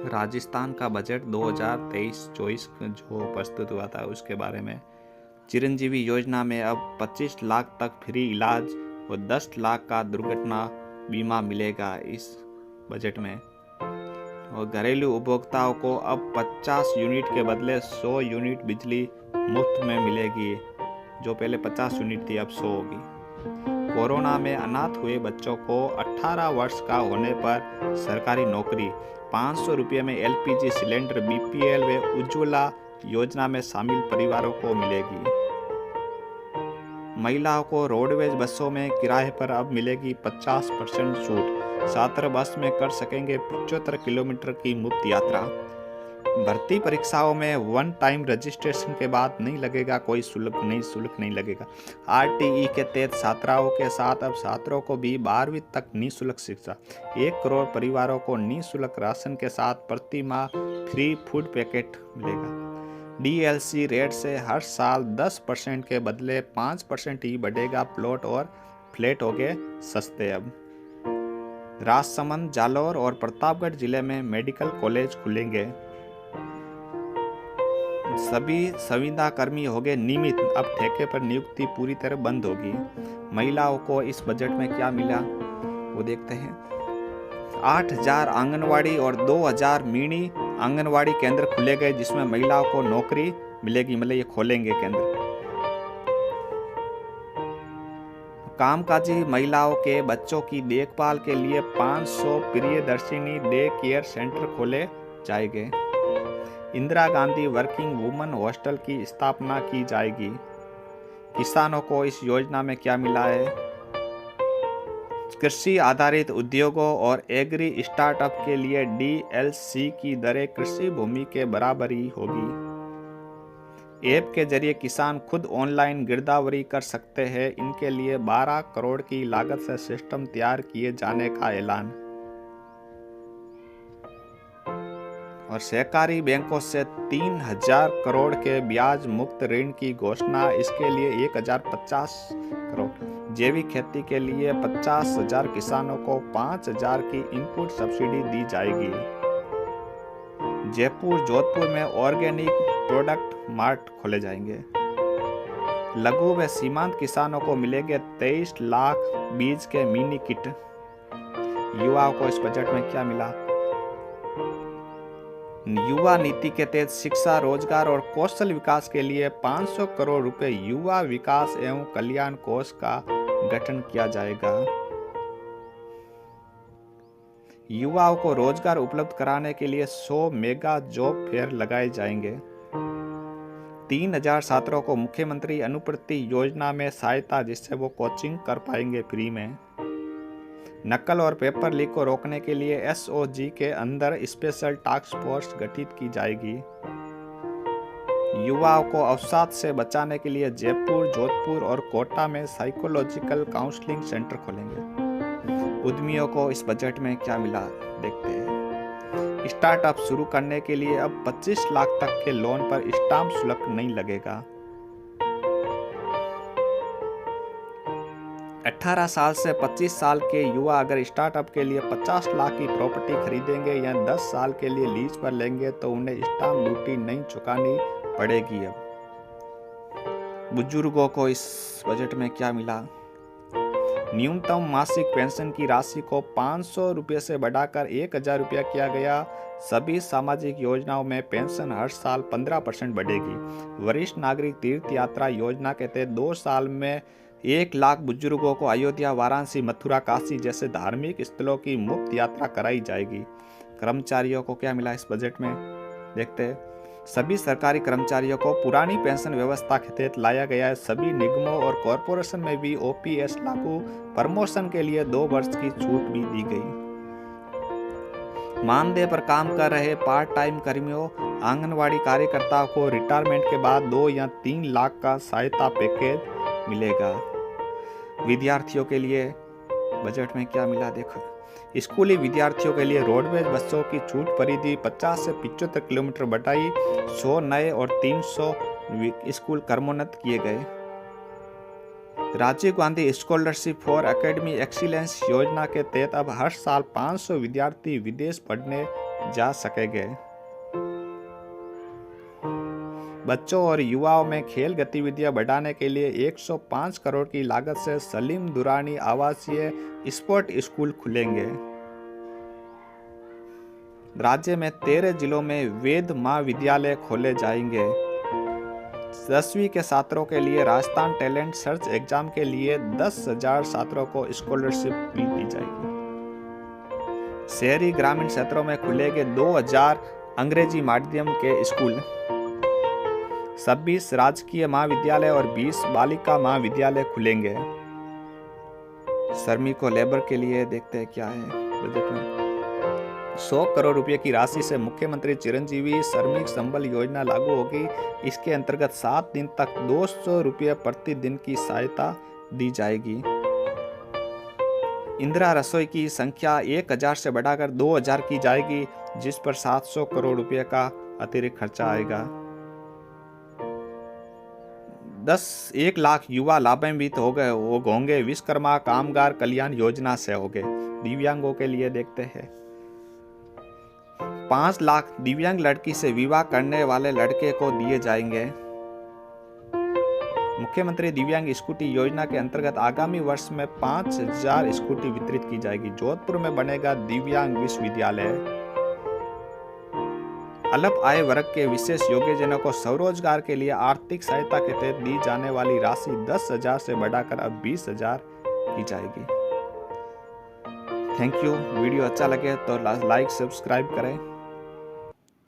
राजस्थान का बजट 2023-24 जो प्रस्तुत हुआ था उसके बारे में। चिरंजीवी योजना में अब 25 लाख तक फ्री इलाज और 10 लाख का दुर्घटना बीमा मिलेगा इस बजट में। और घरेलू उपभोक्ताओं को अब 50 यूनिट के बदले 100 यूनिट बिजली मुफ्त में मिलेगी। जो पहले 50 यूनिट थी अब 100 होगी। कोरोना में अनाथ हुए बच्चों को 18 वर्ष का होने पर सरकारी नौकरी, 500 रुपये में एलपीजी सिलेंडर बीपीएल व उज्ज्वला योजना में शामिल परिवारों को मिलेगी। महिलाओं को रोडवेज बसों में किराए पर अब मिलेगी 50% छूट। छात्र बस में कर सकेंगे 75 किलोमीटर की मुफ्त यात्रा। भर्ती परीक्षाओं में वन टाइम रजिस्ट्रेशन के बाद नहीं लगेगा कोई शुल्क नहीं लगेगा। आरटीई के तहत छात्राओं के साथ अब छात्रों को भी 12वीं तक निःशुल्क शिक्षा। 1 करोड़ परिवारों को निःशुल्क राशन के साथ प्रति माह फ्री फूड पैकेट मिलेगा। डीएलसी रेट से हर साल 10% के बदले 5% ही बढ़ेगा। प्लॉट और फ्लैट हो गए सस्ते। अब राजसमंद, जालौर और प्रतापगढ़ जिले में मेडिकल कॉलेज खुलेंगे। सभी संविदा कर्मी हो गए नियमित। अब ठेके पर नियुक्ति पूरी तरह बंद होगी। महिलाओं को इस बजट में क्या मिला वो देखते हैं। 8000 आंगनवाड़ी और 2000 मिनी आंगनवाड़ी केंद्र खुले गए जिसमें महिलाओं को नौकरी मिलेगी। मतलब ये खोलेंगे केंद्र। कामकाजी महिलाओं के बच्चों की देखभाल के लिए 500 प्रियदर्शिनी डे केयर सेंटर खोले जाएंगे। Indira Gandhi working woman hostel की स्थापना की जाएगी। किसानों को इस योजना में क्या मिला है। कृषि आधारित उद्योगों और एग्री स्टार्टअप के लिए डीएलसी की दरें कृषि भूमि के बराबर ही होगी। ऐप के जरिए किसान खुद ऑनलाइन गिरदावरी कर सकते हैं। इनके लिए 12 करोड़ की लागत से सिस्टम तैयार किए जाने का ऐलान। और सहकारी बैंकों से 3000 करोड़ के ब्याज मुक्त ऋण की घोषणा। इसके लिए 1050 करोड़। जैविक खेती के लिए 50,000 किसानों को 5000 की इनपुट सब्सिडी दी जाएगी। जयपुर, जोधपुर में ऑर्गेनिक प्रोडक्ट मार्ट खोले जाएंगे। लघु व सीमांत किसानों को मिलेंगे 23 लाख बीज के मिनी किट। युवाओं को इस बजट में क्या मिला। युवा नीति के तहत शिक्षा, रोजगार और कौशल विकास के लिए 500 करोड़ रुपए युवा विकास एवं कल्याण कोष का गठन किया जाएगा। युवाओं को रोजगार उपलब्ध कराने के लिए 100 मेगा जॉब फेयर लगाए जाएंगे। 3000 छात्रों को मुख्यमंत्री अनुवृत्ति योजना में सहायता, जिससे वो कोचिंग कर पाएंगे फ्री में। नकल और पेपर लीक को रोकने के लिए एसओजी के अंदर स्पेशल टास्क फोर्स गठित की जाएगी। युवाओं को अवसाद से बचाने के लिए जयपुर, जोधपुर और कोटा में साइकोलॉजिकल काउंसलिंग सेंटर खोलेंगे। उद्यमियों को इस बजट में क्या मिला देखते हैं। स्टार्टअप शुरू करने के लिए अब 25 लाख तक के लोन पर स्टाम्प शुल्क नहीं लगेगा। 18 साल से 25 साल के युवा अगर स्टार्टअप के लिए 50 लाख की प्रॉपर्टी खरीदेंगे या 10 साल के लिए लीज पर लेंगे तो उन्हें स्टाम्प ड्यूटी नहीं चुकानी पड़ेगी। अब बुजुर्गों को इस बजट में क्या मिला। न्यूनतम मासिक पेंशन की राशि को 500 रुपये से बढ़ाकर 1000 रुपया किया गया। सभी सामाजिक योजनाओं में पेंशन हर साल 15% बढ़ेगी। वरिष्ठ नागरिक तीर्थ यात्रा योजना के तहत 2 साल में 1 लाख बुजुर्गों को अयोध्या, वाराणसी, मथुरा, काशी जैसे धार्मिक स्थलों की मुफ्त यात्रा कराई जाएगी। कर्मचारियों को क्या मिला इस बजट में देखते हैं। सभी सरकारी कर्मचारियों को पुरानी पेंशन व्यवस्था के तहत लाया गया है। सभी निगमों और कॉरपोरेशन में भी ओपीएस लागू। प्रमोशन के लिए 2 वर्ष की छूट भी दी गई। मानदेय पर काम कर रहे पार्ट टाइम कर्मियों, आंगनवाड़ी कार्यकर्ताओं को रिटायरमेंट के बाद 2 या 3 लाख का सहायता पैकेज मिलेगा। विद्यार्थियों के लिए बजट में क्या मिला देखो। स्कूली विद्यार्थियों के लिए रोडवेज बसों की छूट परिधि 50 से 75 किलोमीटर बढ़ाई। 100 नए और 300 स्कूल क्रमोन्नत किए गए। Rajiv Gandhi scholarship for academy excellence योजना के तहत अब हर साल 500 विद्यार्थी विदेश पढ़ने जा सकेंगे। बच्चों और युवाओं में खेल गतिविधियां बढ़ाने के लिए 105 करोड़ की लागत से सलीम दुरानी आवासीय स्पोर्ट स्कूल खुलेंगे। राज्य में 13 जिलों में वेद महाविद्यालय खोले जाएंगे। 10वीं के छात्रों के लिए राजस्थान टैलेंट सर्च एग्जाम के लिए 10,000 छात्रों को स्कॉलरशिप भी दी जाएगी। शहरी ग्रामीण क्षेत्रों में खुलेंगे 2000 अंग्रेजी माध्यम के स्कूल। 26 राजकीय महाविद्यालय और 20 बालिका महाविद्यालय खुलेंगे। श्रमिकों लेबर के लिए देखते हैं क्या है बजट में। 100 करोड़ रुपए की राशि से मुख्यमंत्री चिरंजीवी श्रमिक संबल योजना लागू होगी। इसके अंतर्गत 7 दिन तक 200 रुपये प्रति दिन की सहायता दी जाएगी। इंदिरा रसोई की संख्या 1000 से बढ़ाकर 2000 की जाएगी, जिस पर 700 करोड़ रुपए का अतिरिक्त खर्चा आएगा। 1 लाख युवा लाभान्वित होंगे विश्वकर्मा कामगार कल्याण योजना से होंगे। दिव्यांगों के लिए देखते हैं 5 लाख दिव्यांग लड़की से विवाह करने वाले लड़के को दिए जाएंगे। मुख्यमंत्री दिव्यांग स्कूटी योजना के अंतर्गत आगामी वर्ष में 5000 स्कूटी वितरित की जाएगी। जोधपुर में बनेगा दिव्यांग विश्वविद्यालय। अल्प आय वर्ग के विशेष योग्यजनों को स्वरोजगार के लिए आर्थिक सहायता के तहत दी जाने वाली राशि 10,000 से बढ़ाकर अब 20,000 की जाएगी। Thank you. वीडियो अच्छा लगे तो लाइक सब्सक्राइब करें।